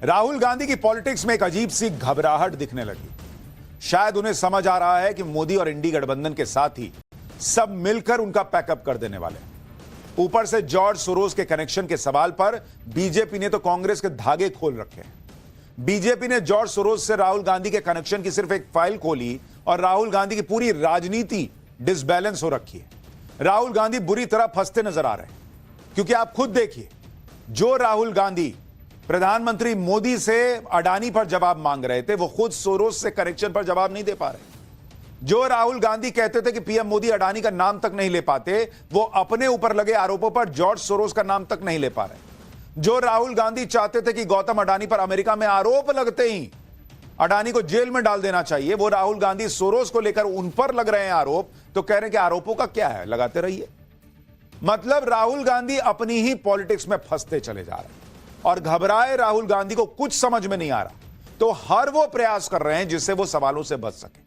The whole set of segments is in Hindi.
राहुल गांधी की पॉलिटिक्स में एक अजीब सी घबराहट दिखने लगी। शायद उन्हें समझ आ रहा है कि मोदी और इंडी गठबंधन के साथ ही सब मिलकर उनका पैकअप कर देने वाले। ऊपर से जॉर्ज सोरोस के कनेक्शन के सवाल पर बीजेपी ने तो कांग्रेस के धागे खोल रखे हैं। बीजेपी ने जॉर्ज सोरोस से राहुल गांधी के कनेक्शन की सिर्फ एक फाइल खोली और राहुल गांधी की पूरी राजनीति डिसबैलेंस हो रखी है। राहुल गांधी बुरी तरह फंसते नजर आ रहे हैं, क्योंकि आप खुद देखिए, जो राहुल गांधी प्रधानमंत्री मोदी से अडानी पर जवाब मांग रहे थे, वो खुद सोरोस से कनेक्शन पर जवाब नहीं दे पा रहे। जो राहुल गांधी कहते थे कि पीएम मोदी अडानी का नाम तक नहीं ले पाते, वो अपने ऊपर लगे आरोपों पर जॉर्ज सोरोस का नाम तक नहीं ले पा रहे। जो राहुल गांधी चाहते थे कि गौतम अडानी पर अमेरिका में आरोप लगते ही अडानी को जेल में डाल देना चाहिए, वो राहुल गांधी सोरोस को लेकर उन पर लग रहे हैं आरोप, तो कह रहे हैं कि आरोपों का क्या है, लगाते रहिए। मतलब राहुल गांधी अपनी ही पॉलिटिक्स में फंसते चले जा रहे हैं और घबराए राहुल गांधी को कुछ समझ में नहीं आ रहा, तो हर वो प्रयास कर रहे हैं जिससे वो सवालों से बच सके।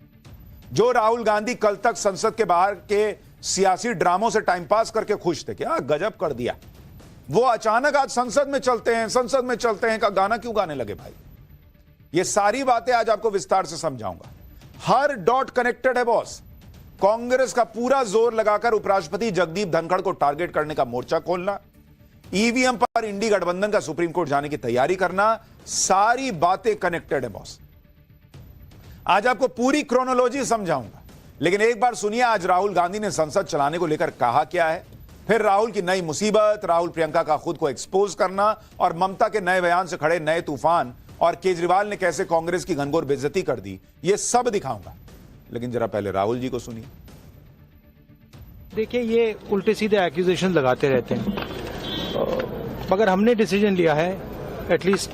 जो राहुल गांधी कल तक संसद के बाहर के सियासी ड्रामों से टाइम पास करके खुश थे, क्या गजब कर दिया, वो अचानक आज संसद में चलते हैं का गाना क्यों गाने लगे भाई? ये सारी बातें आज आपको विस्तार से समझाऊंगा। हर डॉट कनेक्टेड है बॉस। कांग्रेस का पूरा जोर लगाकर उपराष्ट्रपति जगदीप धनखड़ को टारगेट करने का मोर्चा खोलना, ईवीएम पर इंडी गठबंधन का सुप्रीम कोर्ट जाने की तैयारी करना, सारी बातें कनेक्टेड है बॉस। आज आपको पूरी क्रोनोलॉजी समझाऊंगा, लेकिन एक बार सुनिए आज राहुल गांधी ने संसद चलाने को लेकर कहा क्या है, फिर राहुल की नई मुसीबत, राहुल प्रियंका का खुद को एक्सपोज करना और ममता के नए बयान से खड़े नए तूफान और केजरीवाल ने कैसे कांग्रेस की घनघोर बेइज्जती कर दी, यह सब दिखाऊंगा। लेकिन जरा पहले राहुल जी को सुनिए। देखिए, ये उल्टे सीधे एक्यूजेशन लगाते रहते हैं, मगर हमने डिसीजन लिया है, एटलीस्ट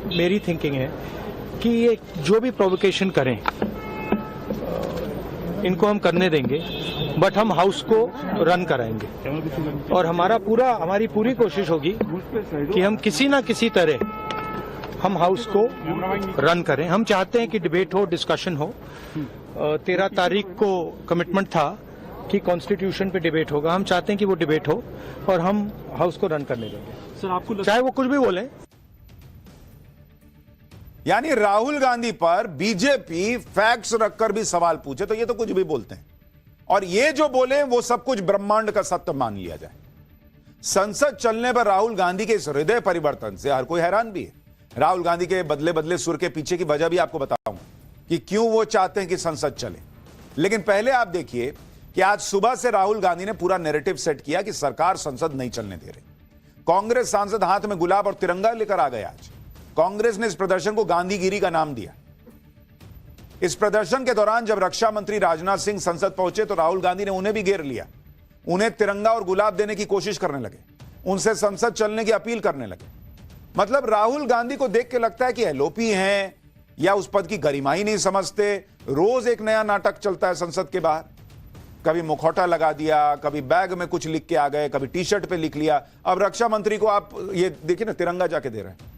मेरी थिंकिंग है कि ये जो भी प्रोवोकेशन करें इनको हम करने देंगे, बट हम हाउस को रन कराएंगे और हमारी पूरी कोशिश होगी कि हम किसी ना किसी तरह हम हाउस को रन करें। हम चाहते हैं कि डिबेट हो, डिस्कशन हो। 13 तारीख को कमिटमेंट था कि कॉन्स्टिट्यूशन पे डिबेट होगा। हम चाहते हैं कि वो डिबेट हो और हम हाउस को रन करने देंगे। सर, आपको चाहे वो कुछ भी बोले। यानी राहुल गांधी पर बीजेपी फैक्ट्स रखकर भी सवाल पूछे तो ये तो कुछ भी बोलते हैं, और ये जो बोले वो सब कुछ ब्रह्मांड का सत्य मान लिया जाए। संसद चलने पर राहुल गांधी के इस हृदय परिवर्तन से हर कोई हैरान भी है। राहुल गांधी के बदले बदले सुर के पीछे की वजह भी आपको बताऊंगा कि क्यों वो चाहते हैं कि संसद चले। लेकिन पहले आप देखिए कि आज सुबह से राहुल गांधी ने पूरा नैरेटिव सेट किया कि सरकार संसद नहीं चलने दे रही। कांग्रेस सांसद हाथ में गुलाब और तिरंगा लेकर आ गए। आज कांग्रेस ने इस प्रदर्शन को गांधीगिरी का नाम दिया। इस प्रदर्शन के दौरान जब रक्षा मंत्री राजनाथ सिंह संसद पहुंचे तो राहुल गांधी ने उन्हें भी घेर लिया, उन्हें तिरंगा और गुलाब देने की कोशिश करने लगे, उनसे संसद चलने की अपील करने लगे। मतलब राहुल गांधी को देख के लगता है कि एलओपी हैं या उस पद की गरिमा ही नहीं समझते। रोज एक नया नाटक चलता है संसद के बाहर। कभी मुखौटा लगा दिया, कभी बैग में कुछ लिख के आ गए, कभी टी शर्ट पे लिख लिया। अब रक्षा मंत्री को आप ये देखिए ना, तिरंगा जाके दे रहे हैं।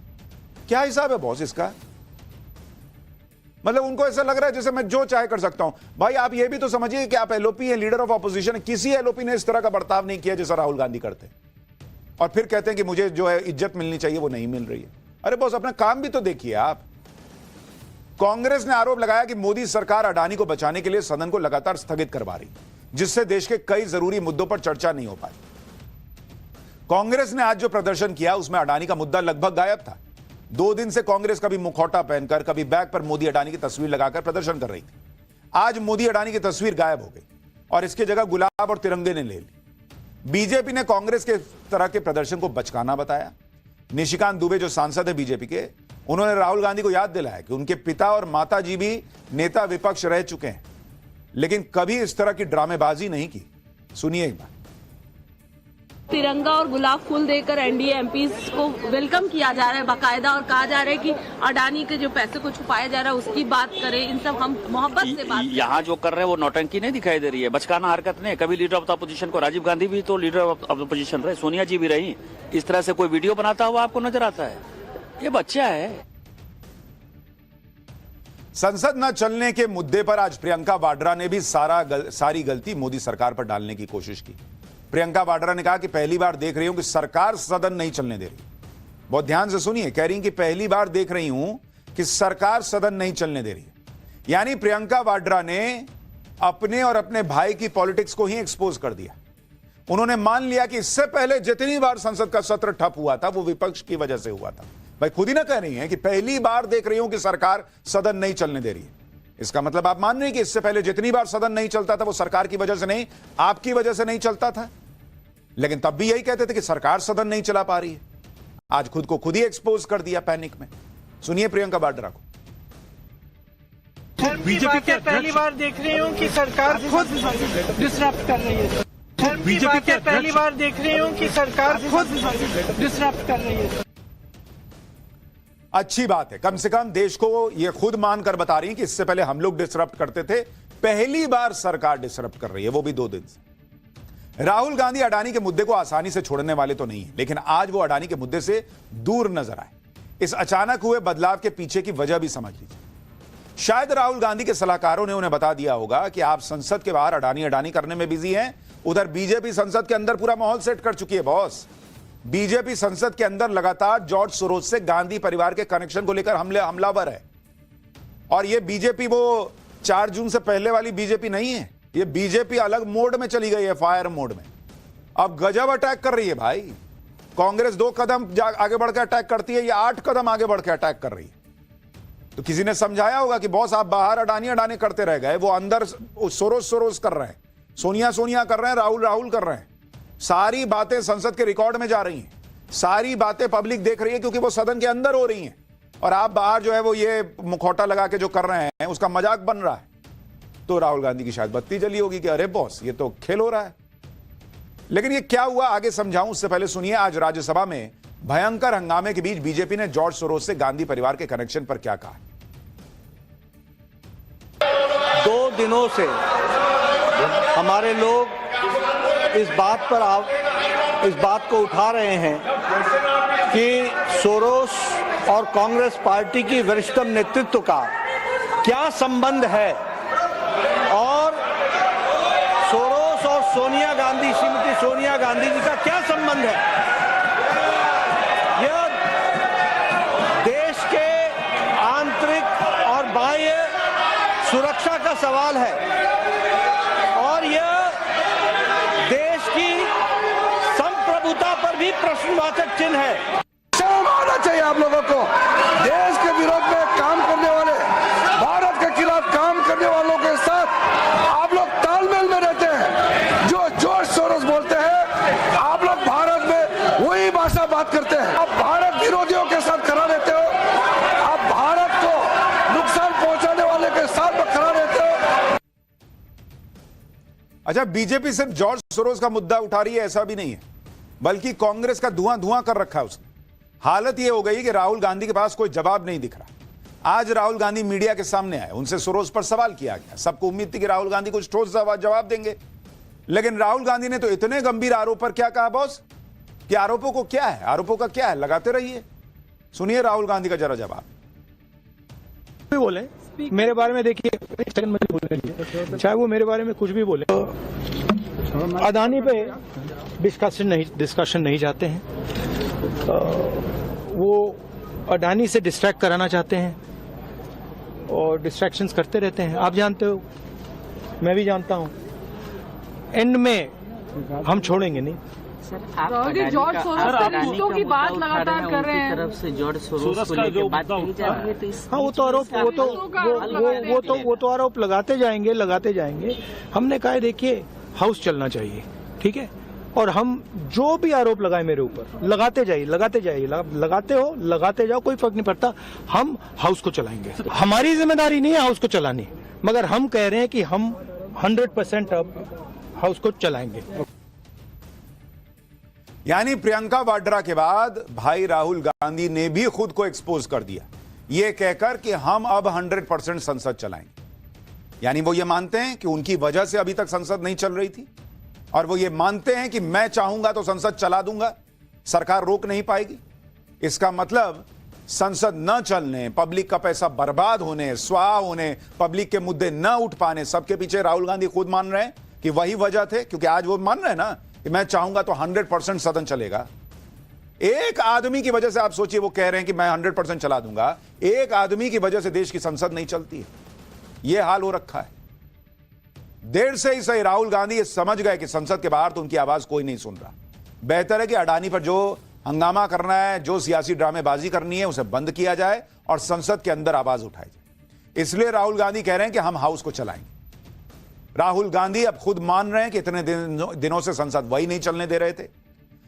क्या हिसाब है बॉस इसका? मतलब उनको ऐसा लग रहा है जैसे मैं जो चाहे कर सकता हूं। भाई आप ये भी तो समझिए कि आप एलओपी हैं, लीडर ऑफ ऑपोजिशन है। किसी एलओपी ने इस तरह का बर्ताव नहीं किया जैसा राहुल गांधी करते हैं, और फिर कहते हैं कि मुझे जो है इज्जत मिलनी चाहिए वो नहीं मिल रही है। अरे बॉस, अपना काम भी तो देखिए आप। कांग्रेस ने आरोप लगाया कि मोदी सरकार अडानी को बचाने के लिए सदन को लगातार स्थगित करवा रही, जिससे देश के कई जरूरी मुद्दों पर चर्चा नहीं हो पाई। कांग्रेस ने आज जो प्रदर्शन किया उसमें अडानी का मुद्दा लगभग गायब था। 2 दिन से कांग्रेस कभी मुखौटा पहनकर, कभी बैग पर मोदी अडानी की तस्वीर लगाकर प्रदर्शन कर रही थी। आज मोदी अडानी की तस्वीर गायब हो गई और इसकी जगह गुलाब और तिरंगे ने ले ली। बीजेपी ने कांग्रेस के तरह के प्रदर्शन को बचकाना बताया। निशिकांत दुबे जो सांसद है बीजेपी के, उन्होंने राहुल गांधी को याद दिलाया कि उनके पिता और माता जी भी नेता विपक्ष रह चुके हैं, लेकिन कभी इस तरह की ड्रामेबाजी नहीं की। सुनिए एक बार। तिरंगा और गुलाब फूल देकर एनडीए एमपीज को वेलकम किया जा रहा है बाकायदा, और कहा जा रहा है कि अडानी के जो पैसे को छुपाया जा रहा है उसकी बात करें। इन सब हम मोहब्बत से बात यहाँ जो कर रहे हैं वो नौटंकी नहीं दिखाई दे रही है, बचकाना हरकत नहीं। कभी लीडर ऑफ द अपोजिशन को, राजीव गांधी भी तो लीडर ऑफ द अपोजिशन रहे, सोनिया जी भी रही। इस तरह से कोई वीडियो बनाता हुआ आपको नजर आता है? ये बच्चा है। संसद न चलने के मुद्दे पर आज प्रियंका वाड्रा ने भी सारी गलती मोदी सरकार पर डालने की कोशिश की। प्रियंका वाड्रा ने कहा कि पहली बार देख रही हूं कि सरकार सदन नहीं चलने दे रही। बहुत ध्यान से सुनिए, कह रही हैं कि पहली बार देख रही हूं कि सरकार सदन नहीं चलने दे रही है। यानी प्रियंका वाड्रा ने अपने और अपने भाई की पॉलिटिक्स को ही एक्सपोज कर दिया। उन्होंने मान लिया कि इससे पहले जितनी बार संसद का सत्र ठप हुआ था वो विपक्ष की वजह से हुआ था। भाई खुद ही ना कह रही हैं कि पहली बार देख रही हूं कि सरकार सदन नहीं चलने दे रही है। इसका मतलब आप मान रहे हैं कि इससे पहले जितनी बार सदन नहीं चलता था वो सरकार की वजह से नहीं, आपकी वजह से नहीं चलता था। लेकिन तब भी यही कहते थे कि सरकार सदन नहीं चला पा रही है। आज खुद को खुद ही एक्सपोज कर दिया पैनिक में। सुनिए प्रियंका वाड्रा को। बीजेपी के पहली बार देख रही हूँ कि सरकार खुद डिसरप्ट कर रही है। बीजेपी के पहली बार देख रही हूँ कि सरकार खुद डिसरप्ट कर रही है। अच्छी बात है, कम से कम देश को यह खुद मानकर बता रही है कि इससे पहले हम लोग डिसरप्ट करते थे, पहली बार सरकार डिसरप्ट कर रही है, वो भी 2 दिन से। राहुल गांधी अडानी के मुद्दे को आसानी से छोड़ने वाले तो नहीं है, लेकिन आज वो अडानी के मुद्दे से दूर नजर आए। इस अचानक हुए बदलाव के पीछे की वजह भी समझ लीजिए। शायद राहुल गांधी के सलाहकारों ने उन्हें बता दिया होगा कि आप संसद के बाहर अडानी अडानी करने में बिजी हैं, उधर बीजेपी संसद के अंदर पूरा माहौल सेट कर चुकी है। बॉस, बीजेपी संसद के अंदर लगातार जॉर्ज सोरोस से गांधी परिवार के कनेक्शन को लेकर हमलावर है। और यह बीजेपी वो 4 जून से पहले वाली बीजेपी नहीं है, यह बीजेपी अलग मोड में चली गई है, फायर मोड में। अब गजब अटैक कर रही है भाई। कांग्रेस 2 कदम आगे बढ़कर अटैक करती है, यह 8 कदम आगे बढ़कर अटैक कर रही है। तो किसी ने समझाया होगा कि बॉस आप बाहर अडानी अडानी करते रह गए, वो अंदर सोरोस कर रहे हैं, सोनिया कर रहे हैं, राहुल कर रहे हैं। सारी बातें संसद के रिकॉर्ड में जा रही हैं, सारी बातें पब्लिक देख रही है क्योंकि वो सदन के अंदर हो रही हैं। और आप बाहर जो है वो ये मुखौटा लगा के जो कर रहे हैं उसका मजाक बन रहा है। तो राहुल गांधी की शायद बत्ती जली होगी कि अरे बॉस ये तो खेल हो रहा है। लेकिन ये क्या हुआ आगे समझाऊं, उससे पहले सुनिए आज राज्यसभा में भयंकर हंगामे के बीच बीजेपी ने जॉर्ज सोरोस से गांधी परिवार के कनेक्शन पर क्या कहा। 2 दिनों से हमारे लोग इस बात को उठा रहे हैं कि सोरोस और कांग्रेस पार्टी की वरिष्ठतम नेतृत्व का क्या संबंध है और सोरोस और श्रीमती सोनिया गांधी जी का क्या संबंध है। यह देश के आंतरिक और बाह्य सुरक्षा का सवाल है और यह देश की संप्रभुता पर भी प्रश्नवाचक चिन्ह है। शर्म आना चाहिए आप लोगों को। देश के विरोध में काम करने वाले, भारत के खिलाफ काम करने वालों के साथ आप लोग तालमेल में रहते हैं। जो जॉर्ज सोरोस बोलते हैं आप लोग भारत में वही भाषा बात करते हैं। आप भारत विरोधियों के साथ खड़ा रहते हो, आप भारत को नुकसान पहुंचाने वाले के साथ खड़ा रहते हो। अच्छा, बीजेपी सिर्फ जॉर्ज सोरोस का मुद्दा उठा रही है ऐसा भी नहीं है, बल्कि कांग्रेस का धुआं कर रखा है उसने। हालत यह हो गई कि राहुल गांधी के पास कोई जवाब नहीं दिख रहा। आज राहुल गांधी मीडिया के सामने आए, उनसे सोरोस पर सवाल किया गया। सबको उम्मीद थी कि राहुल गांधी कुछ ठोस जवाब देंगे, लेकिन राहुल गांधी ने तो इतने गंभीर आरोप पर क्या कहा बॉस, कि आरोपों को क्या है, आरोपों का क्या है, लगाते रहिए। सुनिए राहुल गांधी का जरा जवाब। भी बोले मेरे बारे में, देखिए चाहे वो मेरे बारे में कुछ भी बोले, अडानी पे डिस्कशन नहीं चाहते हैं। वो अडानी से डिस्ट्रैक्ट कराना चाहते हैं और डिस्ट्रैक्शंस करते रहते हैं। आप जानते हो, मैं भी जानता हूं, एंड में हम छोड़ेंगे नहीं। जॉर्ज सोरोस के रिश्तों की बात लगातार कर रहे हैं। तरफ से जॉर्ज सोरोस को लेकर बात की जा रही है, तो इस हाँ, वो तो आरोप लगाते जाएंगे। हमने कहा है देखिए हाउस चलना चाहिए, ठीक है, और हम जो भी आरोप लगाए मेरे ऊपर लगाते जाइए, लगाते जाओ, कोई फर्क नहीं पड़ता। हम हाउस को चलाएंगे। हमारी जिम्मेदारी नहीं है हाउस को चलानी, मगर हम कह रहे हैं कि हम 100% अब हाउस को चलाएंगे। यानी प्रियंका वाड्रा के बाद भाई राहुल गांधी ने भी खुद को एक्सपोज कर दिया, यह कहकर कि हम अब 100% संसद चलाएंगे। यानी वो ये मानते हैं कि उनकी वजह से अभी तक संसद नहीं चल रही थी, और वो ये मानते हैं कि मैं चाहूंगा तो संसद चला दूंगा, सरकार रोक नहीं पाएगी। इसका मतलब संसद न चलने, पब्लिक का पैसा बर्बाद होने, स्वाहा होने, पब्लिक के मुद्दे न उठ पाने, सबके पीछे राहुल गांधी खुद मान रहे हैं कि वही वजह थे। क्योंकि आज वो मान रहे हैं ना कि मैं चाहूंगा तो 100% सदन चलेगा। एक आदमी की वजह से आप सोचिए, वो कह रहे हैं कि मैं 100% चला दूंगा। एक आदमी की वजह से देश की संसद नहीं चलती है। यह हाल हो रखा है। देर से ही सही राहुल गांधी ये समझ गए कि संसद के बाहर तो उनकी आवाज कोई नहीं सुन रहा। बेहतर है कि अडानी पर जो हंगामा करना है, जो सियासी ड्रामेबाजी करनी है, उसे बंद किया जाए और संसद के अंदर आवाज उठाई जाए। इसलिए राहुल गांधी कह रहे हैं कि हम हाउस को चलाएंगे। राहुल गांधी अब खुद मान रहे हैं कि इतने दिनों से संसद वही नहीं चलने दे रहे थे।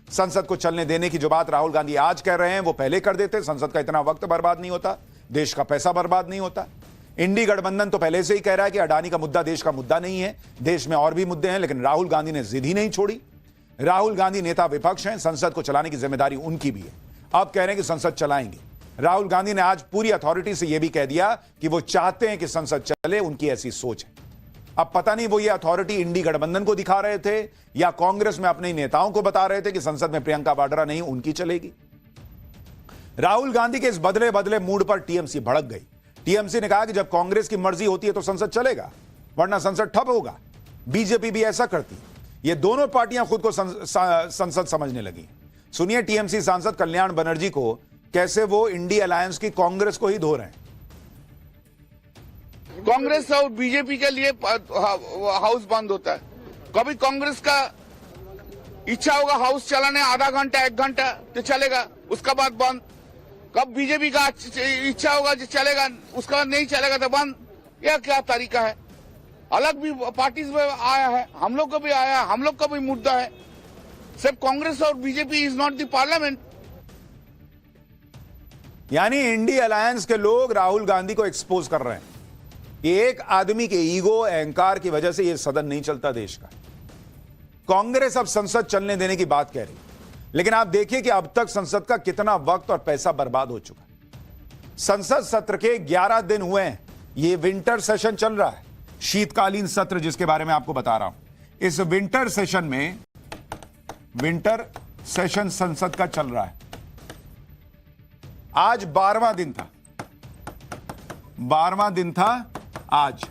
संसद को चलने देने की जो बात राहुल गांधी आज कह रहे हैं वो पहले कर देते। संसद का इतना वक्त बर्बाद नहीं होता, देश का पैसा बर्बाद नहीं होता। इंडी गठबंधन तो पहले से ही कह रहा है कि अडानी का मुद्दा देश का मुद्दा नहीं है, देश में और भी मुद्दे हैं, लेकिन राहुल गांधी ने जिद ही नहीं छोड़ी। राहुल गांधी नेता विपक्ष हैं, संसद को चलाने की जिम्मेदारी उनकी भी है। अब कह रहे हैं कि संसद चलाएंगे। राहुल गांधी ने आज पूरी अथॉरिटी से यह भी कह दिया कि वो चाहते हैं कि संसद चले, उनकी ऐसी सोच है। अब पता नहीं वो ये अथॉरिटी इंडी गठबंधन को दिखा रहे थे या कांग्रेस में अपने नेताओं को बता रहे थे कि संसद में प्रियंका वाड्रा नहीं, उनकी चलेगी। राहुल गांधी के इस बदले बदले मूड पर टीएमसी भड़क गई। टीएमसी ने कहा कि जब कांग्रेस की मर्जी होती है तो संसद चलेगा, वरना संसद ठप होगा। बीजेपी भी ऐसा करती है। ये दोनों पार्टियां खुद को संसद समझने लगी। सुनिए टीएमसी सांसद कल्याण बनर्जी को कैसे वो इंडी अलायंस की कांग्रेस को ही धो रहे हैं। कांग्रेस और बीजेपी के लिए हाउस बंद होता है। कभी कांग्रेस का इच्छा होगा हाउस चलाने आधा घंटा 1 घंटा तो चलेगा, उसका बाद बंद। कब बीजेपी का इच्छा होगा जो चलेगा, उसका बाद नहीं चलेगा तो बंद। यह क्या तरीका है? अलग भी पार्टीज में आया है, हम लोग को भी आया है, हम लोग का भी मुद्दा है। सिर्फ कांग्रेस और BJP is not the parliament. यानी इंडी अलायंस के लोग राहुल गांधी को एक्सपोज कर रहे हैं। एक आदमी के ईगो, अहंकार की वजह से यह सदन नहीं चलता देश का। कांग्रेस अब संसद चलने देने की बात कह रही, लेकिन आप देखिए कि अब तक संसद का कितना वक्त और पैसा बर्बाद हो चुका है। संसद सत्र के 11 दिन हुए हैं। यह विंटर सेशन चल रहा है, शीतकालीन सत्र जिसके बारे में आपको बता रहा हूं। इस विंटर सेशन संसद का चल रहा है। आज 12वां दिन था आज।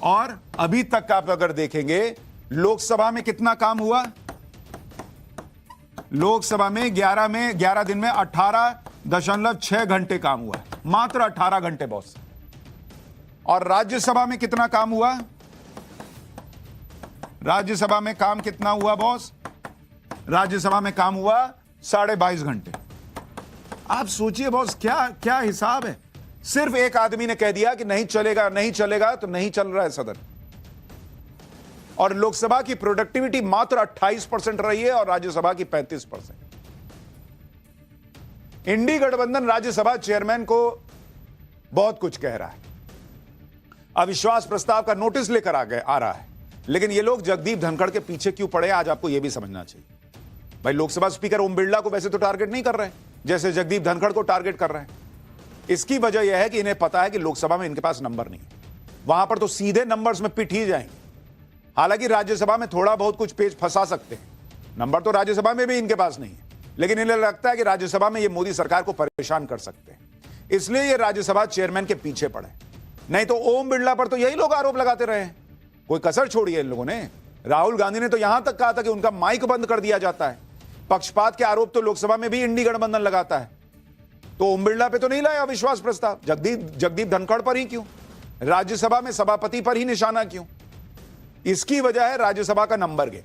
और अभी तक आप अगर देखेंगे लोकसभा में कितना काम हुआ, लोकसभा में 11 दिन में 18.6 घंटे काम हुआ, मात्र 18 घंटे बॉस। और राज्यसभा में कितना काम हुआ, राज्यसभा में काम कितना हुआ बॉस, राज्यसभा में काम हुआ 22.5 घंटे। आप सोचिए बॉस, क्या हिसाब है। सिर्फ एक आदमी ने कह दिया कि नहीं चलेगा तो नहीं चल रहा है सदन। और लोकसभा की प्रोडक्टिविटी मात्र 28% रही है और राज्यसभा की 35%। इंडी गठबंधन राज्यसभा चेयरमैन को बहुत कुछ कह रहा है, अविश्वास प्रस्ताव का नोटिस लेकर आ रहा है, लेकिन ये लोग जगदीप धनखड़ के पीछे क्यों पड़े, आज आपको यह भी समझना चाहिए। भाई लोकसभा स्पीकर ओम बिरला को वैसे तो टारगेट नहीं कर रहे हैं, जैसे जगदीप धनखड़ को टारगेट कर रहे हैं। इसकी वजह यह है कि इन्हें पता है कि लोकसभा में इनके पास नंबर नहीं है, वहां पर तो सीधे नंबर्स में पिट ही जाएंगे। हालांकि राज्यसभा में थोड़ा बहुत कुछ पेच फंसा सकते हैं, नंबर तो राज्यसभा में भी इनके पास नहीं है, लेकिन इन्हें लगता है कि राज्यसभा में ये मोदी सरकार को परेशान कर सकते हैं, इसलिए ये राज्यसभा चेयरमैन के पीछे पड़े। नहीं तो ओम बिरला पर तो यही लोग आरोप लगाते रहे हैं, कोई कसर छोड़ी है इन लोगों ने। राहुल गांधी ने तो यहां तक कहा था कि उनका माइक बंद कर दिया जाता है। पक्षपात के आरोप तो लोकसभा में भी इंडी गठबंधन लगाता है, तो ओम बिरला पे तो नहीं लाया अविश्वास प्रस्ताव, जगदीप धनखड़ पर ही क्यों, राज्यसभा में सभापति पर ही निशाना क्यों? इसकी वजह है राज्यसभा का नंबर गेम।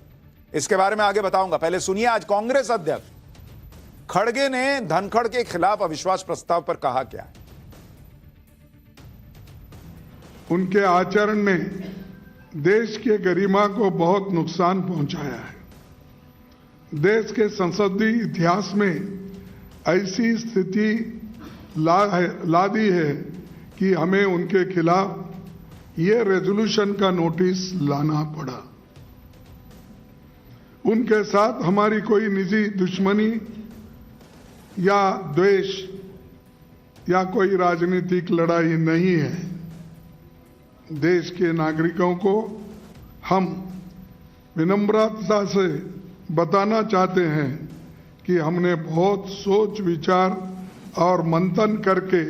इसके बारे में आगे बताऊंगा, पहले सुनिए आज कांग्रेस अध्यक्ष खड़गे ने धनखड़ के खिलाफ अविश्वास प्रस्ताव पर कहा क्या है। उनके आचरण ने देश के गरिमा को बहुत नुकसान पहुंचाया है। देश के संसदीय इतिहास में ऐसी स्थिति ला दी है कि हमें उनके खिलाफ ये रेजोल्यूशन का नोटिस लाना पड़ा। उनके साथ हमारी कोई निजी दुश्मनी या द्वेष या कोई राजनीतिक लड़ाई नहीं है। देश के नागरिकों को हम विनम्रता से बताना चाहते हैं कि हमने बहुत सोच विचार और मंथन करके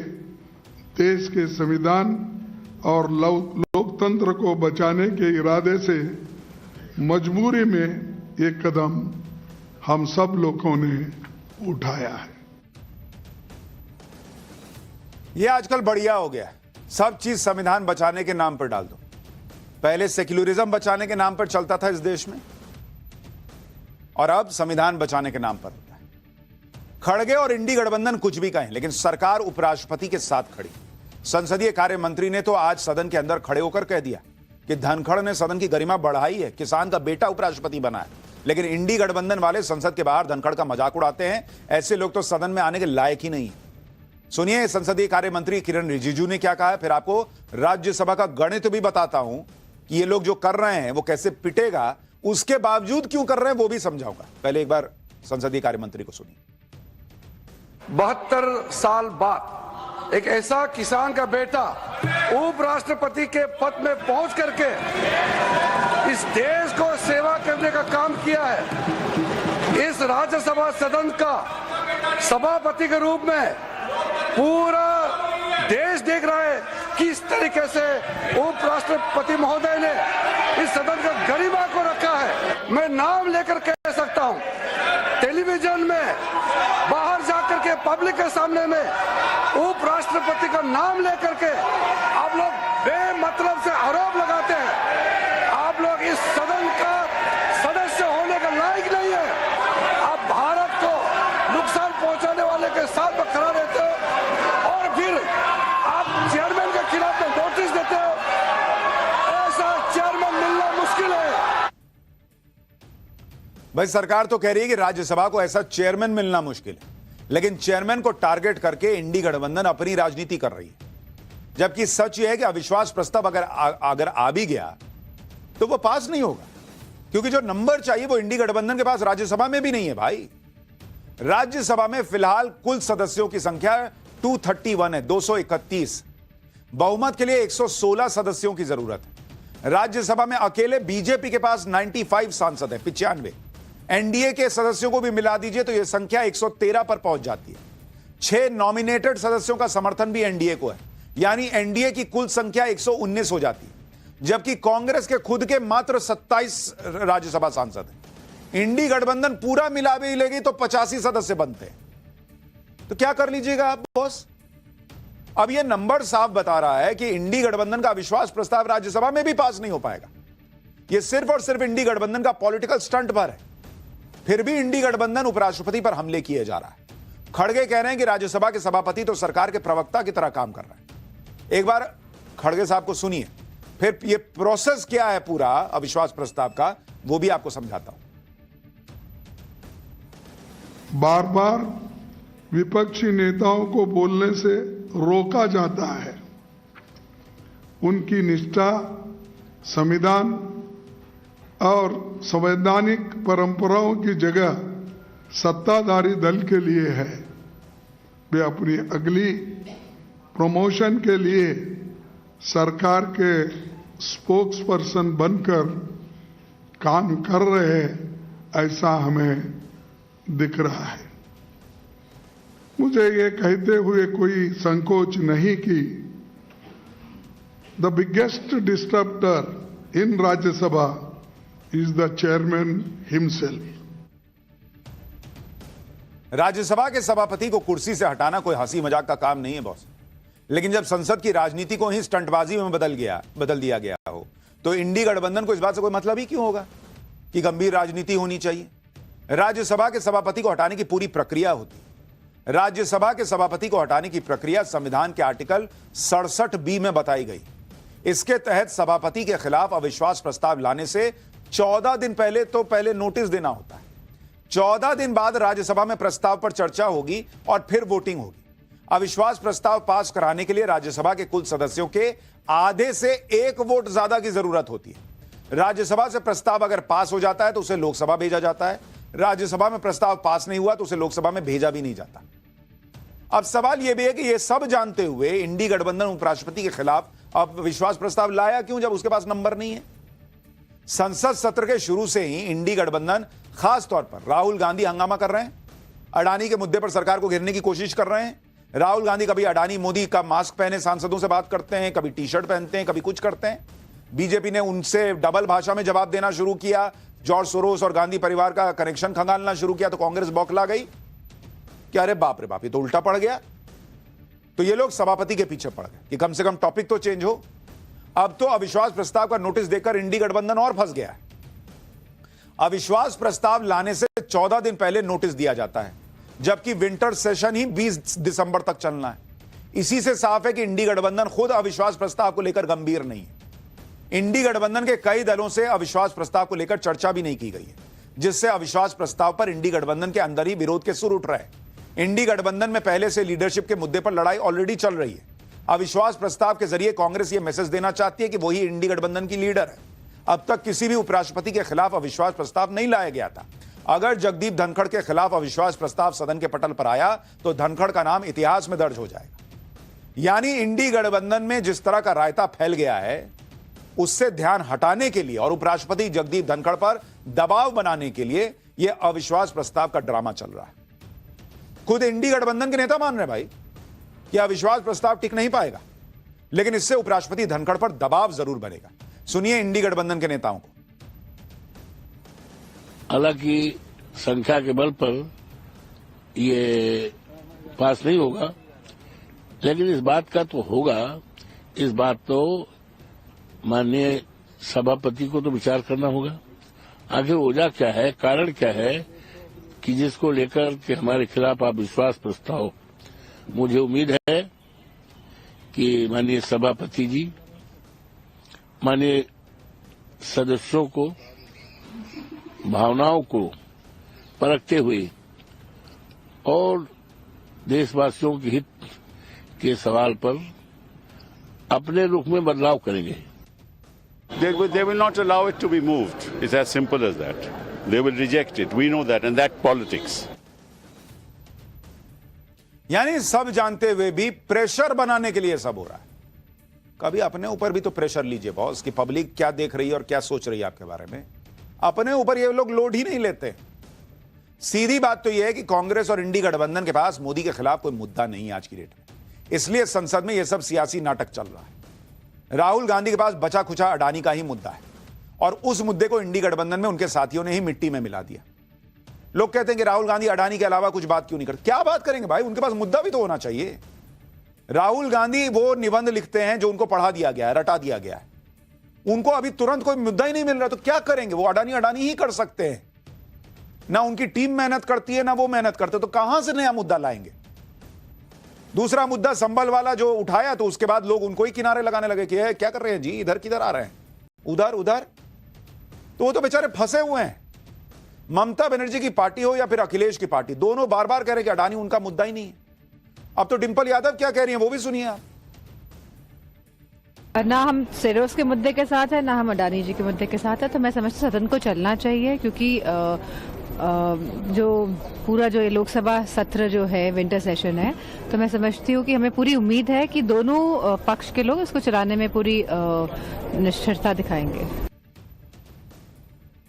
देश के संविधान और लोकतंत्र को बचाने के इरादे से मजबूरी में ये कदम हम सब लोगों ने उठाया है। ये आजकल बढ़िया हो गया है, सब चीज संविधान बचाने के नाम पर डाल दो। पहले सेक्युलरिज्म बचाने के नाम पर चलता था इस देश में, और अब संविधान बचाने के नाम पर होता है। खड़गे और इंडी गठबंधन कुछ भी कहें, लेकिन सरकार उपराष्ट्रपति के साथ खड़ी। संसदीय कार्य मंत्री ने तो आज सदन के अंदर खड़े होकर कह दिया कि धनखड़ ने सदन की गरिमा बढ़ाई है, किसान का बेटा उपराष्ट्रपति बना है। लेकिन इंडी गठबंधन वाले संसद के बाहर धनखड़ का मजाक उड़ाते हैं। ऐसे लोग तो सदन में आने के लायक ही नहीं है। सुनिए संसदीय कार्य मंत्री किरण रिजिजू ने क्या कहा है, फिर आपको राज्यसभा का गणित भी बताता हूं कि ये लोग जो कर रहे हैं वो कैसे पिटेगा, उसके बावजूद क्यों कर रहे हैं वो भी समझाऊंगा। पहले एक बार संसदीय कार्य मंत्री को सुनिए। 72 साल बाद एक ऐसा किसान का बेटा उपराष्ट्रपति के पद में पहुंच करके इस देश को सेवा करने का काम किया है। इस राज्यसभा सदन का सभापति के रूप में पूरा देश देख रहा है किस तरीके से उपराष्ट्रपति महोदय ने इस सदन का गरिमा को रखा है। मैं नाम लेकर कह सकता हूं, टेलीविजन में बाहर जाकर के पब्लिक के सामने में उपराष्ट्रपति का नाम लेकर के आप लोग बेमतलब से आरोप लगाते हैं। आप लोग इस सदन का सदस्य होने का लायक नहीं है। आप भारत को नुकसान पहुंचाने वाले के साथ में खड़ा रहते हो और फिर आप चेयरमैन के खिलाफ में नोटिस देते हो। ऐसा चेयरमैन मिलना मुश्किल है। भाई सरकार तो कह रही है कि राज्यसभा को ऐसा चेयरमैन मिलना मुश्किल है, लेकिन चेयरमैन को टारगेट करके इंडी गठबंधन अपनी राजनीति कर रही है। जबकि सच यह है कि अविश्वास प्रस्ताव अगर आ भी गया तो वो पास नहीं होगा, क्योंकि जो नंबर चाहिए वो इंडी गठबंधन के पास राज्यसभा में भी नहीं है। भाई राज्यसभा में फिलहाल कुल सदस्यों की संख्या 231 है, 231। बहुमत के लिए 116 सदस्यों की जरूरत है। राज्यसभा में अकेले बीजेपी के पास 95 सांसद है, 95। एनडीए के सदस्यों को भी मिला दीजिए तो यह संख्या 113 पर पहुंच जाती है। 6 नॉमिनेटेड सदस्यों का समर्थन भी एनडीए को है, यानी एनडीए की कुल संख्या 119 हो जाती है। जबकि कांग्रेस के खुद के मात्र 27 राज्यसभा सांसद हैं। इंडी गठबंधन पूरा मिला भी लेगी तो 85 सदस्य बनते हैं। तो क्या कर लीजिएगा आप बॉस? अब यह नंबर साफ बता रहा है कि इंडी गठबंधन का अविश्वास प्रस्ताव राज्यसभा में भी पास नहीं हो पाएगा। यह सिर्फ और सिर्फ इंडी गठबंधन का पॉलिटिकल स्टंट पर है। फिर भी इंडी गठबंधन उपराष्ट्रपति पर हमले किए जा रहा है। खड़गे कह रहे हैं कि राज्यसभा के सभापति तो सरकार के प्रवक्ता की तरह काम कर रहा है। एक बार खड़गे साहब को सुनिए, फिर ये प्रोसेस क्या है पूरा अविश्वास प्रस्ताव का वो भी आपको समझाता हूं। बार बार विपक्षी नेताओं को बोलने से रोका जाता है। उनकी निष्ठा संविधान और संवैधानिक परंपराओं की जगह सत्ताधारी दल के लिए है। वे अपनी अगली प्रमोशन के लिए सरकार के स्पोक्स पर्सन बनकर काम कर रहे हैं, ऐसा हमें दिख रहा है। मुझे ये कहते हुए कोई संकोच नहीं कि the biggest disturber in Rajya Sabha is the chairman himself. Rajya Sabha के सभापति को कुर्सी से हटाना कोई हंसी मजाक का काम नहीं है बॉस। लेकिन जब संसद की राजनीति को ही स्टंटबाजी में बदल दिया गया हो तो इंडी गठबंधन को इस बात से कोई मतलब ही क्यों होगा कि गंभीर राजनीति होनी चाहिए। राज्यसभा के सभापति को हटाने की पूरी प्रक्रिया होती है। राज्यसभा के सभापति को हटाने की प्रक्रिया संविधान के आर्टिकल 67B में बताई गई। इसके तहत सभापति के खिलाफ अविश्वास प्रस्ताव लाने से 14 दिन पहले नोटिस देना होता है। 14 दिन बाद राज्यसभा में प्रस्ताव पर चर्चा होगी और फिर वोटिंग होगी। अविश्वास प्रस्ताव पास कराने के लिए राज्यसभा के कुल सदस्यों के आधे से 1 वोट ज्यादा की जरूरत होती है। राज्यसभा से प्रस्ताव अगर पास हो जाता है तो उसे लोकसभा भेजा जाता है। राज्यसभा में प्रस्ताव पास नहीं हुआ तो उसे लोकसभा में भेजा भी नहीं जाता। अब सवाल यह भी है कि यह सब जानते हुए इंडी गठबंधन उपराष्ट्रपति के खिलाफ अब विश्वास प्रस्ताव लाया क्यों जब उसके पास नंबर नहीं है। संसद सत्र के शुरू से ही इंडी गठबंधन खास तौर पर राहुल गांधी हंगामा कर रहे हैं। अडानी के मुद्दे पर सरकार को घेरने की कोशिश कर रहे हैं। राहुल गांधी कभी अडानी मोदी का मास्क पहने सांसदों से बात करते हैं, कभी टी शर्ट पहनते हैं, कभी कुछ करते हैं। बीजेपी ने उनसे डबल भाषा में जवाब देना शुरू किया। जॉर्ज सोरोस और गांधी परिवार का कनेक्शन खंगालना शुरू किया तो कांग्रेस बौखला गई। कि अरे बाप रे बाप, ये तो उल्टा पड़ गया। तो ये लोग सभापति के पीछे पड़ गए कि कम से कम टॉपिक तो चेंज हो। अब तो अविश्वास प्रस्ताव का नोटिस देकर इंडी गठबंधन और फंस गया है। अविश्वास प्रस्ताव लाने से 14 दिन पहले नोटिस दिया जाता है, जबकि विंटर सेशन ही 20 दिसंबर तक चलना है। इसी से साफ है कि इंडी गठबंधन खुद अविश्वास प्रस्ताव को लेकर गंभीर नहीं है। इंडी गठबंधन के कई दलों से अविश्वास प्रस्ताव को लेकर चर्चा भी नहीं की गई है, जिससे अविश्वास प्रस्ताव पर इंडी गठबंधन के अंदर ही विरोध के सुर उठ रहे हैं। इंडी गठबंधन में पहले से लीडरशिप के मुद्दे पर लड़ाई ऑलरेडी चल रही है। अविश्वास प्रस्ताव के जरिए कांग्रेस यह मैसेज देना चाहती है कि वही इंडी गठबंधन की लीडर है। अब तक किसी भी उपराष्ट्रपति के खिलाफ अविश्वास प्रस्ताव नहीं लाया गया था। अगर जगदीप धनखड़ के खिलाफ अविश्वास प्रस्ताव सदन के पटल पर आया तो धनखड़ का नाम इतिहास में दर्ज हो जाएगा। यानी इंडी गठबंधन में जिस तरह का रायता फैल गया है, उससे ध्यान हटाने के लिए और उपराष्ट्रपति जगदीप धनखड़ पर दबाव बनाने के लिए यह अविश्वास प्रस्ताव का ड्रामा चल रहा है। खुद इंडी गठबंधन के नेता मान रहे भाई कि अविश्वास प्रस्ताव टिक नहीं पाएगा, लेकिन इससे उपराष्ट्रपति धनखड़ पर दबाव जरूर बनेगा। सुनिए इंडी गठबंधन के नेताओं को। हालांकि संख्या के बल पर ये पास नहीं होगा, लेकिन इस बात का तो होगा, इस बात तो माननीय सभापति को तो विचार करना होगा। आखिर वजह क्या है, कारण क्या है कि जिसको लेकर के हमारे खिलाफ अविश्वास प्रस्ताव। मुझे उम्मीद है कि माननीय सभापति जी माननीय सदस्यों को भावनाओं को परखते हुए और देशवासियों के हित के सवाल पर अपने रुख में बदलाव करेंगे। They will not allow it to be moved. It's as simple as that. They will reject it. We know that, and that's politics. यानी सब जानते हुए भी प्रेशर बनाने के लिए सब हो रहा है। कभी अपने ऊपर भी तो प्रेशर लीजिए बॉस, कि पब्लिक क्या देख रही है और क्या सोच रही है आपके बारे में। अपने ऊपर ये लोग लोड ही नहीं लेते। सीधी बात तो यह है कि कांग्रेस और इंडी गठबंधन के पास मोदी के खिलाफ कोई मुद्दा नहीं है आज की डेट में, इसलिए संसद में यह सब सियासी नाटक चल रहा है। राहुल गांधी के पास बचा खुचा अडानी का ही मुद्दा है, और उस मुद्दे को इंडी गठबंधन में उनके साथियों ने ही मिट्टी में मिला दिया। लोग कहते हैं कि राहुल गांधी अडानी के अलावा कुछ बात क्यों नहीं करते। क्या बात करेंगे भाई, उनके पास मुद्दा भी तो होना चाहिए। राहुल गांधी वो निबंध लिखते हैं जो उनको पढ़ा दिया गया है, रटा दिया गया है। उनको अभी तुरंत कोई मुद्दा ही नहीं मिल रहा, तो क्या करेंगे। वो अडानी ही कर सकते हैं ना, उनकी टीम मेहनत करती है ना वो मेहनत करते, तो कहां से नया मुद्दा लाएंगे। दूसरा मुद्दा संबल वाला जो उठाया, तो उसके बाद लोग उनको ही किनारे लगाने लगे कि क्या कर रहे हैं जी, इधर किधर आ रहे हैं, उधर उधर। तो वो तो बेचारे फंसे हुए हैं। ममता बनर्जी की पार्टी हो या फिर अखिलेश की पार्टी, दोनों बार बार कह रहे कि अडानी उनका मुद्दा ही नहीं है। अब तो डिंपल यादव क्या कह रही हैं वो भी सुनिए आप। ना हम सेरोस के मुद्दे के साथ है, ना हम अडानी जी के मुद्दे के साथ है। तो मैं समझती हूँ सदन को चलना चाहिए, क्योंकि जो पूरा जो ये लोकसभा सत्र जो है विंटर सेशन है, तो मैं समझती हूँ कि हमें पूरी उम्मीद है कि दोनों पक्ष के लोग इसको चलाने में पूरी निष्ठुरता दिखाएंगे।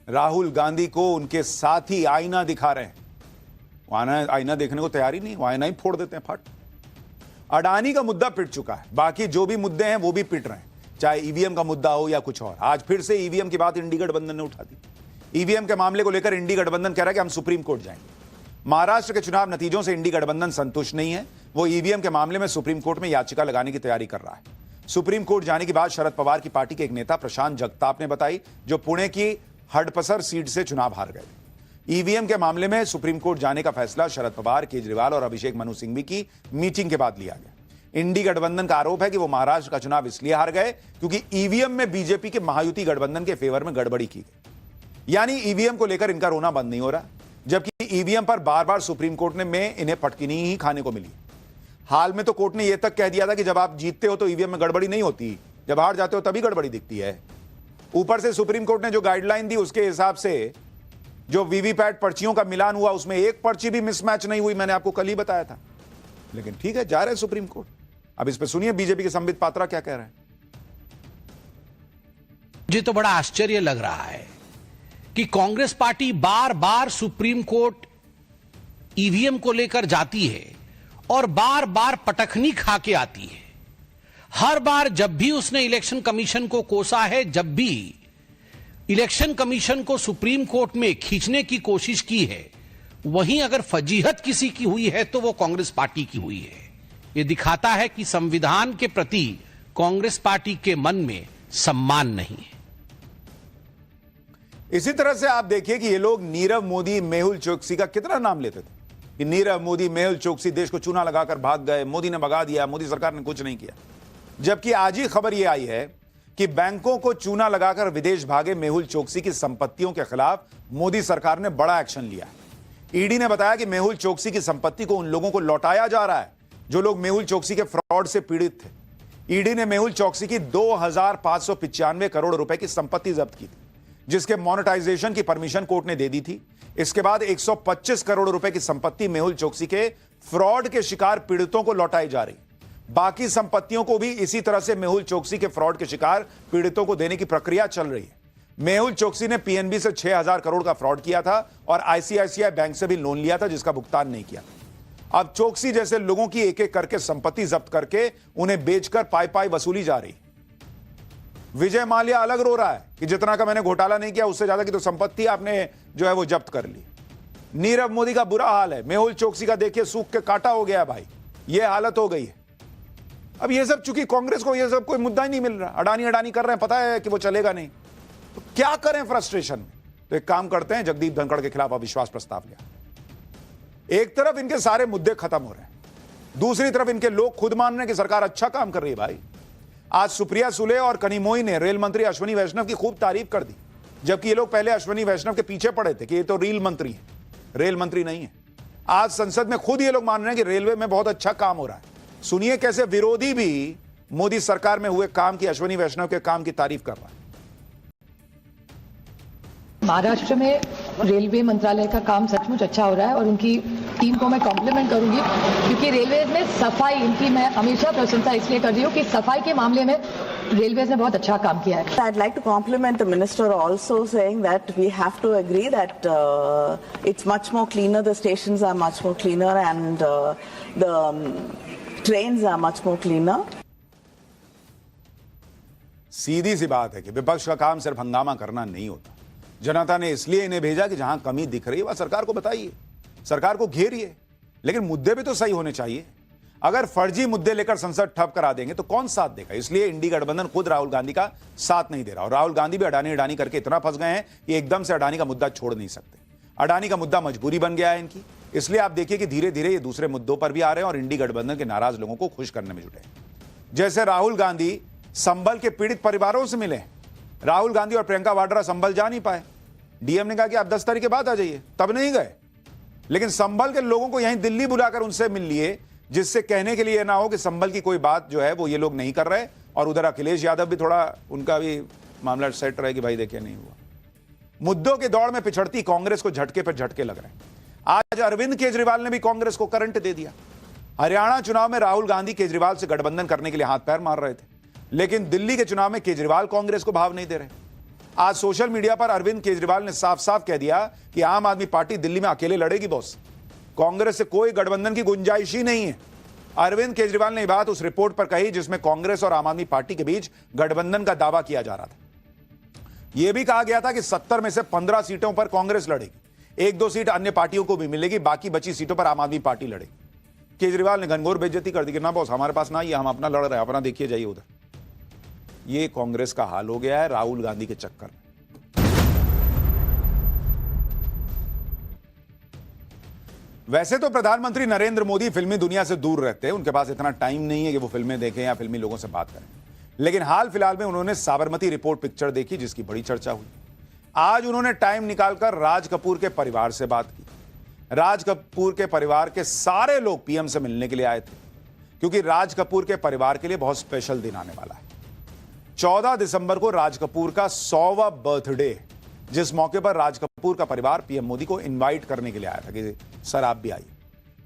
राहुल गांधी को उनके साथी आईना दिखा रहे हैं, आईना देखने को तैयार ही नहीं, वो आईना ही फोड़ देते हैं फट। अडानी का मुद्दा पिट चुका है, बाकी जो भी मुद्दे हैं वो भी पिट रहे हैं, चाहे ईवीएम का मुद्दा हो या कुछ और। आज फिर से ईवीएम की बात इंडी गठबंधन ने उठा दी। ईवीएम के मामले को लेकर इंडी गठबंधन कह रहा है कि हम सुप्रीम कोर्ट जाएंगे। महाराष्ट्र के चुनाव नतीजों से इंडी गठबंधन संतुष्ट नहीं है, वो ईवीएम के मामले में सुप्रीम कोर्ट में याचिका लगाने की तैयारी कर रहा है। सुप्रीम कोर्ट जाने की बात शरद पवार की पार्टी के एक नेता प्रशांत जगताप ने बताई, जो पुणे की हडपसर सीट से चुनाव हार गए। ईवीएम के मामले में सुप्रीम कोर्ट जाने का फैसला शरद पवार, केजरीवाल और अभिषेक मनु सिंघवी की मीटिंग के बाद लिया गया। इंडी गठबंधन का आरोप है कि वो महाराष्ट्र का चुनाव इसलिए हार गए क्योंकि ईवीएम में बीजेपी के महायुति गठबंधन के फेवर में गड़बड़ी की गई। यानी ईवीएम को लेकर इनका रोना बंद नहीं हो रहा, जबकि ईवीएम पर बार बार सुप्रीम कोर्ट में इन्हें पटकिनी ही खाने को मिली। हाल में तो कोर्ट ने यह तक कह दिया था कि जब आप जीतते हो तो ईवीएम में गड़बड़ी नहीं होती, जब हार जाते हो तभी गड़बड़ी दिखती है। ऊपर से सुप्रीम कोर्ट ने जो गाइडलाइन दी उसके हिसाब से जो वीवीपैट पर्चियों का मिलान हुआ उसमें एक पर्ची भी मिसमैच नहीं हुई, मैंने आपको कल ही बताया था। लेकिन ठीक है, जा रहे हैं सुप्रीम कोर्ट। अब इस पे सुनिए बीजेपी के संबित पात्रा क्या कह रहे हैं। मुझे तो बड़ा आश्चर्य लग रहा है कि कांग्रेस पार्टी बार बार सुप्रीम कोर्ट ईवीएम को लेकर जाती है और बार बार पटखनी खा के आती है। हर बार जब भी उसने इलेक्शन कमीशन को कोसा है, जब भी इलेक्शन कमीशन को सुप्रीम कोर्ट में खींचने की कोशिश की है, वहीं अगर फजीहत किसी की हुई है तो वो कांग्रेस पार्टी की हुई है। ये दिखाता है कि संविधान के प्रति कांग्रेस पार्टी के मन में सम्मान नहीं है। इसी तरह से आप देखिए कि ये लोग नीरव मोदी, मेहुल चोकसी का कितना नाम लेते थे कि नीरव मोदी, मेहुल चोकसी देश को चूना लगाकर भाग गए, मोदी ने भगा दिया, मोदी सरकार ने कुछ नहीं किया। जबकि आज ही खबर यह आई है कि बैंकों को चूना लगाकर विदेश भागे मेहुल चोकसी की संपत्तियों के खिलाफ मोदी सरकार ने बड़ा एक्शन लिया है। ईडी ने बताया कि मेहुल चोकसी की संपत्ति को उन लोगों को लौटाया जा रहा है जो लोग मेहुल चोकसी के फ्रॉड से पीड़ित थे। ईडी ने मेहुल चोकसी की 2595 करोड़ रुपए की संपत्ति जब्त की थी, जिसके मोनेटाइजेशन की परमिशन कोर्ट ने दे दी थी। इसके बाद 125 करोड़ रुपए की संपत्ति मेहुल चोकसी के फ्रॉड के शिकार पीड़ितों को लौटाई जा रही। बाकी संपत्तियों को भी इसी तरह से मेहुल चोकसी के फ्रॉड के शिकार पीड़ितों को देने की प्रक्रिया चल रही है। मेहुल चोकसी ने पीएनबी से 6000 करोड़ का फ्रॉड किया था और आईसीआईसीआई बैंक से भी लोन लिया था, जिसका भुगतान नहीं किया। अब चोकसी जैसे लोगों की एक एक करके संपत्ति जब्त करके उन्हें बेचकर पाई वसूली जा रही। विजय माल्या अलग रो रहा है कि जितना का मैंने घोटाला नहीं किया, उससे ज्यादा की तो संपत्ति आपने जो है वो जब्त कर ली। नीरव मोदी का बुरा हाल है, मेहुल चोकसी का देखिए सूख के काटा हो गया भाई, ये हालत हो गई है। अब ये सब चूंकि कांग्रेस को ये सब कोई मुद्दा ही नहीं मिल रहा, अडानी कर रहे हैं, पता है कि वो चलेगा नहीं, तो क्या करें फ्रस्ट्रेशन में। तो एक काम करते हैं, जगदीप धनखड़ के खिलाफ अविश्वास प्रस्ताव लिया। एक तरफ इनके सारे मुद्दे खत्म हो रहे हैं, दूसरी तरफ इनके लोग खुद मान रहे हैं कि सरकार अच्छा काम कर रही है। भाई आज सुप्रिया सुले और कनिमोई ने रेल मंत्री अश्विनी वैष्णव की खूब तारीफ कर दी, जबकि ये लोग पहले अश्विनी वैष्णव के पीछे पड़े थे कि ये तो रेल मंत्री है, रेल मंत्री नहीं है। आज संसद में खुद ये लोग मान रहे हैं कि रेलवे में बहुत अच्छा काम हो रहा है। सुनिए कैसे विरोधी भी मोदी सरकार में हुए काम की, अश्विनी वैष्णव के काम की तारीफ कर रहा है। महाराष्ट्र में रेलवे मंत्रालय का काम सचमुच अच्छा हो रहा है और उनकी टीम को मैं कॉम्प्लीमेंट करूंगी, क्योंकि रेलवे में सफाई इनकी मैं हमेशा प्रशंसा इसलिए कर रही हूँ कि सफाई के मामले में रेलवे ने बहुत अच्छा काम किया है। I'd like to compliment the minister also, saying that we have to agree that it's much more cleaner, the stations are much more cleaner and the trains are much more cleaner. सीधी सी बात है कि विपक्ष का काम सिर्फ हंगामा करना नहीं होता। जनता ने इसलिए इन्हें भेजा कि जहां कमी दिख रही है वह सरकार को बताइए, सरकार को घेरिए, लेकिन मुद्दे भी तो सही होने चाहिए। अगर फर्जी मुद्दे लेकर संसद ठप करा देंगे तो कौन साथ देगा। इसलिए इंडी गठबंधन खुद राहुल गांधी का साथ नहीं दे रहा और राहुल गांधी भी अडानी करके इतना फंस गए हैं कि एकदम से अडानी का मुद्दा छोड़ नहीं सकते। अडानी का मुद्दा मजबूरी बन गया है इनकी, इसलिए आप देखिए कि धीरे धीरे ये दूसरे मुद्दों पर भी आ रहे हैं और इंडी गठबंधन के नाराज लोगों को खुश करने में जुटे। जैसे राहुल गांधी संभल के पीड़ित परिवारों से मिले, राहुल गांधी और प्रियंका वाड्रा संभल जा नहीं पाए, डीएम ने कहा कि आप 10 तारीख के बाद आ जाइए, तब नहीं गए, लेकिन संभल के लोगों को यहीं दिल्ली बुलाकर उनसे मिल लिए, जिससे कहने के लिए ना हो कि संभल की कोई बात जो है वो ये लोग नहीं कर रहे। और उधर अखिलेश यादव भी थोड़ा उनका भी मामला सेट रहे कि भाई देखिए नहीं हुआ। मुद्दों के दौड़ में पिछड़ती कांग्रेस को झटके पर झटके लग रहे हैं। आज अरविंद केजरीवाल ने भी कांग्रेस को करंट दे दिया। हरियाणा चुनाव में राहुल गांधी केजरीवाल से गठबंधन करने के लिए हाथ पैर मार रहे थे, लेकिन दिल्ली के चुनाव में केजरीवाल कांग्रेस को भाव नहीं दे रहे। आज सोशल मीडिया पर अरविंद केजरीवाल ने साफ साफ कह दिया कि आम आदमी पार्टी दिल्ली में अकेले लड़ेगी बॉस, कांग्रेस से कोई गठबंधन की गुंजाइश ही नहीं है। अरविंद केजरीवाल ने यह बात उस रिपोर्ट पर कही जिसमें कांग्रेस और आम आदमी पार्टी के बीच गठबंधन का दावा किया जा रहा था। यह भी कहा गया था कि 70 में से 15 सीटों पर कांग्रेस लड़ेगी, 1-2 सीट अन्य पार्टियों को भी मिलेगी, बाकी बची सीटों पर आम आदमी पार्टी लड़ेगी। केजरीवाल ने घनघोर बेइज्जती कर दी कि ना बॉस हमारे पास ना, ये हम अपना लड़ रहे हैं, अपना देखिए जाइए उधर। ये कांग्रेस का हाल हो गया है राहुल गांधी के चक्कर में। वैसे तो प्रधानमंत्री नरेंद्र मोदी फिल्मी दुनिया से दूर रहते हैं, उनके पास इतना टाइम नहीं है कि वो फिल्में देखें या फिल्मी लोगों से बात करें, लेकिन हाल फिलहाल में उन्होंने साबरमती रिपोर्ट पिक्चर देखी जिसकी बड़ी चर्चा हुई। आज उन्होंने टाइम निकालकर राज कपूर के परिवार से बात की। राज कपूर के परिवार के सारे लोग पीएम से मिलने के लिए आए थे, क्योंकि राज कपूर के परिवार के लिए बहुत स्पेशल दिन आने वाला है। 14 दिसंबर को राज कपूर का 100वां बर्थडे, जिस मौके पर राज कपूर का परिवार पीएम मोदी को इनवाइट करने के लिए आया था कि सर आप भी आइए।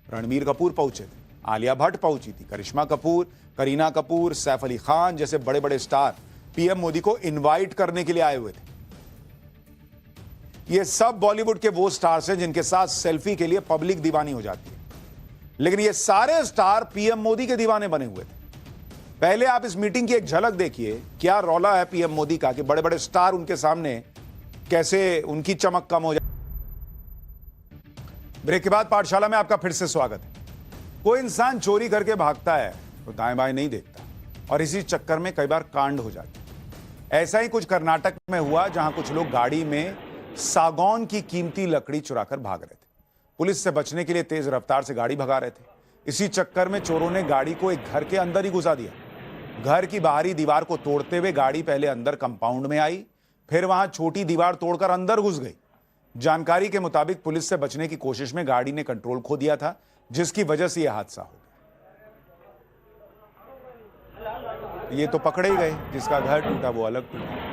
रणबीर कपूर पहुंचे थे, आलिया भट्ट पहुंची थी, करिश्मा कपूर, करीना कपूर, सैफ अली खान जैसे बड़े बड़े स्टार पीएम मोदी को इनवाइट करने के लिए आए हुए थे। ये सब बॉलीवुड के वो स्टार्स हैं जिनके साथ सेल्फी के लिए पब्लिक दीवानी हो जाती है, लेकिन ये सारे स्टार पीएम मोदी के दीवाने बने हुए थे। पहले आप इस मीटिंग की एक झलक देखिए, क्या रौला है पीएम मोदी का कि बड़े बड़े स्टार उनके सामने कैसे उनकी चमक कम हो जाए। ब्रेक के बाद पाठशाला में आपका फिर से स्वागत है। कोई इंसान चोरी करके भागता है तो दाएं बाएं नहीं देखता और इसी चक्कर में कई बार कांड हो जाते हैं। ऐसा ही कुछ कर्नाटक में हुआ, जहां कुछ लोग गाड़ी में सागौन की कीमती लकड़ी चुराकर भाग रहे थे। पुलिस से बचने के लिए तेज रफ्तार से गाड़ी भगा रहे थे। इसी चक्कर में चोरों ने गाड़ी को एक घर के अंदर ही घुसा दिया। घर की बाहरी दीवार को तोड़ते हुए गाड़ी पहले अंदर कंपाउंड में आई, फिर वहां छोटी दीवार तोड़कर अंदर घुस गई। जानकारी के मुताबिक पुलिस से बचने की कोशिश में गाड़ी ने कंट्रोल खो दिया था, जिसकी वजह से यह हादसा हो गया। ये तो पकड़े ही गए, जिसका घर टूटा वो अलग टूटा।